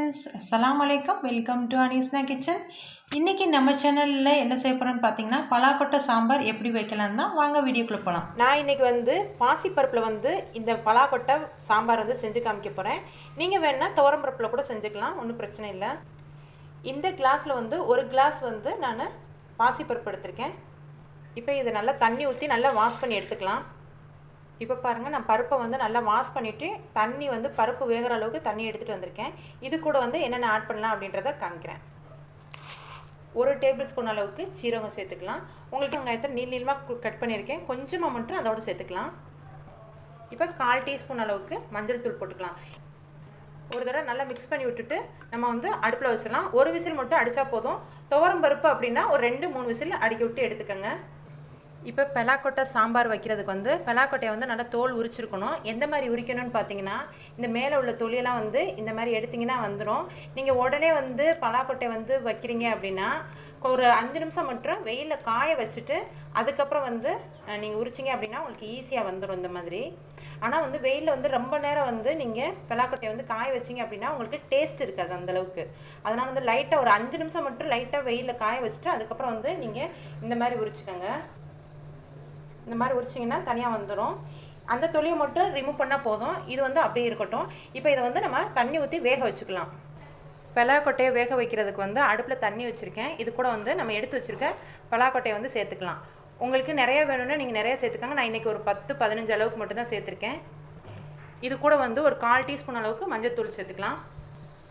Friends, அஸ்ஸலாமு அலைக்கும். Welcome to Aneesna kitchen. இன்றைக்கி நம்ம சேனலில் என்ன செய்ய போகிறோன்னு பார்த்தீங்கன்னா, பலாக்கொட்டை சாம்பார் எப்படி வைக்கலான்னு தான். வாங்க வீடியோக்குள்ளே போகலாம். நான் இன்றைக்கி பாசிப்பருப்பில் இந்த பலாக்கொட்டை சாம்பார் செஞ்சு காமிக்க போகிறேன். நீங்கள் வேணால் துவரம்பருப்பில் கூட செஞ்சுக்கலாம், ஒன்றும் பிரச்சனை இல்லை. இந்த கிளாஸில் ஒரு கிளாஸ் நான் பாசிப்பருப்பு எடுத்திருக்கேன். இப்போ இதை நல்லா தண்ணி ஊற்றி நல்லா வாஷ் பண்ணி எடுத்துக்கலாம். இப்போ பாருங்கள், நான் பருப்பை நல்லா வாஷ் பண்ணிவிட்டு தண்ணி பருப்பு வேகிற அளவுக்கு தண்ணி எடுத்துகிட்டு வந்திருக்கேன். இது கூட என்னென்ன ஆட் பண்ணலாம் அப்படின்றத காமிக்கிறேன். 1 டேபிள் ஸ்பூன் அளவுக்கு சீரகம் சேர்த்துக்கலாம். உங்களுக்கு வெங்காயத்தை நீளமாக கட் பண்ணியிருக்கேன், கொஞ்சமாக மட்டும் அதோடு சேர்த்துக்கலாம். இப்போ 1/4 டீஸ்பூன் அளவுக்கு மஞ்சள் தூள் போட்டுக்கலாம். ஒரு தடவை நல்லா மிக்ஸ் பண்ணி விட்டுட்டு நம்ம அடுப்பில் வச்சிடலாம். 1 விசில் மட்டும் அடித்தா போதும். துவரம் பருப்பு அப்படின்னா ஒரு 2-3 விசில் அடிக்க விட்டு எடுத்துக்கோங்க. இப்போ பலாக்கொட்டை சாம்பார் வைக்கிறதுக்கு பலாக்கொட்டையை நல்லா தோல் உரிச்சிருக்கணும். எந்த மாதிரி உரிக்கணும்னு பார்த்தீங்கன்னா, இந்த மேலே உள்ள தொலியெல்லாம் இந்த மாதிரி எடுத்திங்கன்னா வந்துடும். நீங்கள் உடனே பலாக்கொட்டை வைக்கிறீங்க அப்படின்னா ஒரு 5 நிமிஷம் மட்டும் வெயிலில் காய வச்சுட்டு அதுக்கப்புறம் நீங்கள் உரிச்சிங்க அப்படின்னா உங்களுக்கு ஈஸியாக வந்துடும் இந்த மாதிரி. ஆனால் வெயிலில் ரொம்ப நேரம் நீங்கள் பலாக்கொட்டையை காய வச்சிங்க அப்படின்னா உங்களுக்கு டேஸ்ட் இருக்காது அந்தளவுக்கு. அதனால் லைட்டாக ஒரு 5 நிமிஷம் மட்டும் லைட்டாக வெயிலில் காய வச்சுட்டு அதுக்கப்புறம் நீங்கள் இந்த மாதிரி உரிச்சிக்கோங்க. இந்த மாதிரி உரிச்சிங்கன்னா தனியாக வந்துடும். அந்த தொலியை மட்டும் ரிமூவ் பண்ணால் போதும். இது அப்படியே இருக்கட்டும். இப்போ இதை நம்ம தண்ணி ஊற்றி வேக வச்சுக்கலாம். பலாக்கொட்டையை வேக வைக்கிறதுக்கு அடுப்பில் தண்ணி வச்சுருக்கேன். இது கூட நம்ம எடுத்து வச்சுருக்க பலாக்கொட்டையை சேர்த்துக்கலாம். உங்களுக்கு நிறைய வேணும்னா நீங்கள் நிறைய சேர்த்துக்காங்க. நான் இன்றைக்கி ஒரு 10-15 அளவுக்கு மட்டும்தான் சேர்த்துருக்கேன். இது கூட ஒரு 1/4 டீஸ்பூன் அளவுக்கு மஞ்சள் தூள் சேர்த்துக்கலாம்.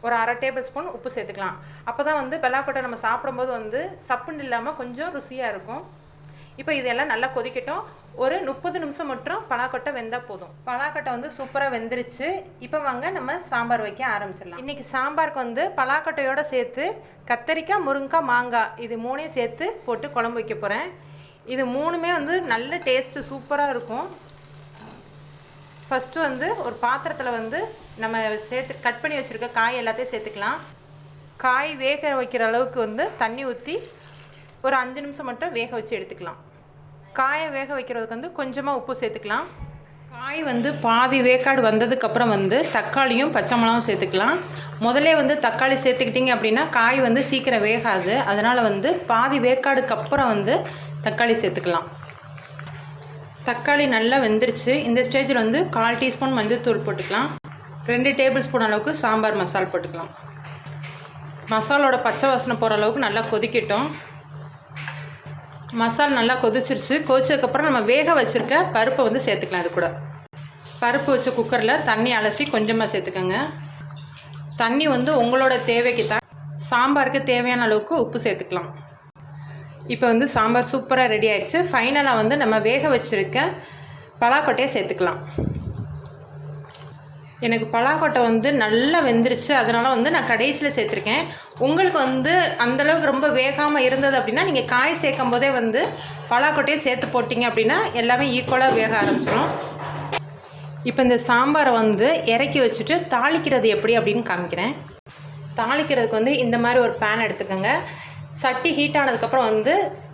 ஒரு 1/2 டேபிள் ஸ்பூன் உப்பு சேர்த்துக்கலாம். அப்போ தான் பலாக்கொட்டை நம்ம சாப்பிடும்போது சப்புன்னு இல்லாமல் கொஞ்சம் ருசியாக இருக்கும். இப்போ இதெல்லாம் நல்லா கொதிக்கட்டும். ஒரு 30 நிமிஷம் மட்டும் பலாக்கொட்டை வெந்தால் போதும். பலாக்கொட்டை சூப்பராக வெந்துருச்சு. இப்போ வாங்க நம்ம சாம்பார் வைக்க ஆரம்பிச்சிடலாம். இன்றைக்கி சாம்பாருக்கு பலாக்கொட்டையோடு சேர்த்து கத்தரிக்காய், முருங்கைக்காய், மாங்காய் இது 3ஐயும் சேர்த்து போட்டு குழம்பு வைக்க போகிறேன். இது 3மே நல்ல டேஸ்ட்டு சூப்பராக இருக்கும். ஃபஸ்ட்டு ஒரு பாத்திரத்தில் நம்ம சேர்த்து கட் பண்ணி வச்சுருக்க காய் எல்லாத்தையும் சேர்த்துக்கலாம். காய் வேக வைக்கிற அளவுக்கு தண்ணி ஊற்றி ஒரு 5 நிமிஷம் மட்டும் வேக வச்சு எடுத்துக்கலாம். காயை வேக வைக்கிறதுக்கு கொஞ்சமாக உப்பு சேர்த்துக்கலாம். காய் பாதி வேக்காடு வந்ததுக்கப்புறம் தக்காளியும் பச்சை மிளகாவும் சேர்த்துக்கலாம். முதலே தக்காளி சேர்த்துக்கிட்டிங்க அப்படின்னா காய் சீக்கிரம் வேகாது. அதனால் பாதி வேக்காடுக்கு அப்புறம் தக்காளி சேர்த்துக்கலாம். தக்காளி நல்லா வெந்துருச்சு. இந்த ஸ்டேஜில் 1/4 டீஸ்பூன் மஞ்சள் தூள் போட்டுக்கலாம். 2 டேபிள் ஸ்பூன் அளவுக்கு சாம்பார் மசாலா போட்டுக்கலாம். மசாலோட பச்சை வாசனை போகிற அளவுக்கு நல்லா கொதிக்கட்டும். மசாலா நல்லா கொதிச்சிருச்சு. கொதிச்சதுக்கப்புறம் நம்ம வேக வச்சுருக்க பருப்பை சேர்த்துக்கலாம். இது கூட பருப்பு வச்ச குக்கரில் தண்ணி அலசி கொஞ்சமாக சேர்த்துக்கோங்க. தண்ணி உங்களோட தேவைக்கு தான். சாம்பாருக்கு தேவையான அளவுக்கு உப்பு சேர்த்துக்கலாம். இப்போ சாம்பார் சூப்பராக ரெடி ஆயிடுச்சு. ஃபைனலாக நம்ம வேக வச்சுருக்க பலாக்கொட்டையை சேர்த்துக்கலாம். எனக்கு பலாக்கொட்டை நல்லா வெந்துருச்சு. அதனால் நான் கடைசியில் சேர்த்துருக்கேன். உங்களுக்கு அந்தளவுக்கு ரொம்ப வேகாமல் இருந்தது அப்படின்னா நீங்கள் காய் சேர்க்கும் போதே பலாக்கொட்டையை சேர்த்து போட்டிங்க அப்படின்னா எல்லாமே ஈக்குவலாக வேக ஆரம்பிச்சிடும். இப்போ இந்த சாம்பாரை இறக்கி வச்சுட்டு தாளிக்கிறது எப்படி அப்படின்னு காமிக்கிறேன். தாளிக்கிறதுக்கு இந்த மாதிரி ஒரு பேன் எடுத்துக்கோங்க. சட்டி ஹீட் ஆனதுக்கப்புறம்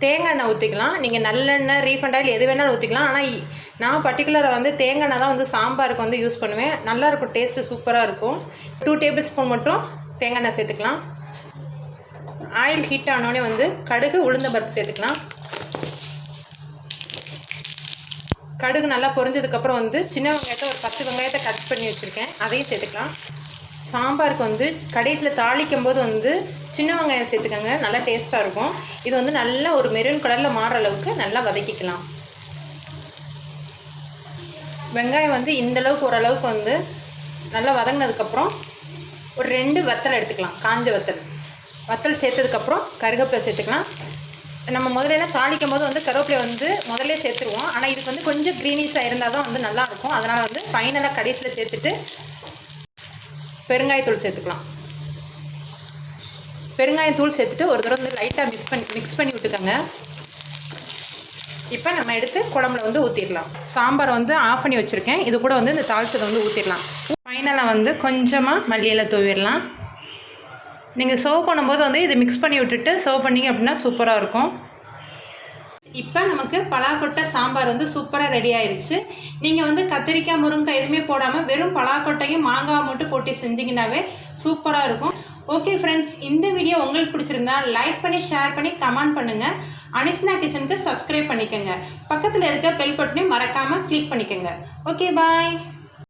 தேங்காய் எண்ணெய் ஊற்றிக்கலாம். நீங்கள் நல்லெண்ணெய், ரீஃபண்ட் ஆயில் எது வேணாலும் ஊற்றிக்கலாம். ஆனால் நான் பர்டிகுலராக தேங்காய் எண்ணெய் தான் சாம்பாருக்கு யூஸ் பண்ணுவேன். நல்லாயிருக்கும், டேஸ்ட்டு சூப்பராக இருக்கும். 2 டேபிள் ஸ்பூன் மட்டும் தேங்காய் எண்ணெய் சேர்த்துக்கலாம். ஆயில் ஹீட் ஆனோடனே கடுகு, உளுந்தம் பருப்பு சேர்த்துக்கலாம். கடுகு நல்லா பொரிஞ்சதுக்கப்புறம் சின்ன வெங்காயத்தை ஒரு 10 வெங்காயத்தை கட் பண்ணி வச்சுருக்கேன், அதையும் சேர்த்துக்கலாம். சாம்பாருக்கு கடைசியில் தாளிக்கும் போது சின்ன வெங்காயம் சேர்த்துக்கோங்க, நல்லா டேஸ்ட்டாக இருக்கும். இது நல்லா ஒரு மெரூன் கலரில் மாறுற அளவுக்கு நல்லா வதக்கிக்கலாம். வெங்காயம் இந்தளவுக்கு ஓரளவுக்கு நல்லா வதங்கினதுக்கப்புறம் ஒரு 2 வத்தல் எடுத்துக்கலாம். காஞ்ச வத்தல் சேர்த்ததுக்கப்புறம் கருவேப்பிலை சேர்த்துக்கலாம். நம்ம முதல்ல தாளிக்கும் போது கருவேப்பிலை முதல்ல சேர்த்துருவோம். ஆனால் இதுக்கு கொஞ்சம் க்ரீனிஷாக இருந்தால் தான் நல்லாயிருக்கும். அதனால் ஃபைனலாக கடைசியில் சேர்த்துட்டு பெருங்காயத்தூள் சேர்த்துக்கலாம். பெருங்காயத்தூள் சேர்த்துட்டு ஒரு தடவை லைட்டாக மிக்ஸ் பண்ணி விட்டுக்கோங்க. இப்போ நம்ம எடுத்து குழம்புல ஊற்றிடலாம். சாம்பாரை ஆஃப் பண்ணி வச்சுருக்கேன். இது கூட இந்த தாளிச்சதை ஊற்றிடலாம். ஃபைனலாக கொஞ்சமாக மல்லியில தூவிடலாம். நீங்கள் சர்வ் பண்ணும்போது இதை மிக்ஸ் பண்ணி விட்டுட்டு சர்வ் பண்ணிங்க அப்படின்னா சூப்பராக இருக்கும். இப்போ நமக்கு பலாக்கொட்டை சாம்பார் வந்து சூப்பராக ரெடி ஆயிடுச்சு. நீங்கள் வந்து கத்திரிக்காய் முருங்கைக்காய் எதுவுமே போடாமல் வெறும் பலாக்கொட்டையும் மாங்காய் மட்டும் போட்டு செஞ்சிங்கனாவே சூப்பராக இருக்கும். ஓகே ஃப்ரெண்ட்ஸ், இந்த வீடியோ உங்களுக்கு பிடிச்சிருந்தா லைக் பண்ணி ஷேர் பண்ணி கமெண்ட் பண்ணுங்கள். அனிஷ்னா கிச்சனுக்கு சப்ஸ்கிரைப் பண்ணிக்கோங்க. பக்கத்தில் இருக்க பெல் பட்டனையும் மறக்காமல் கிளிக் பண்ணிக்கோங்க. Okay bye.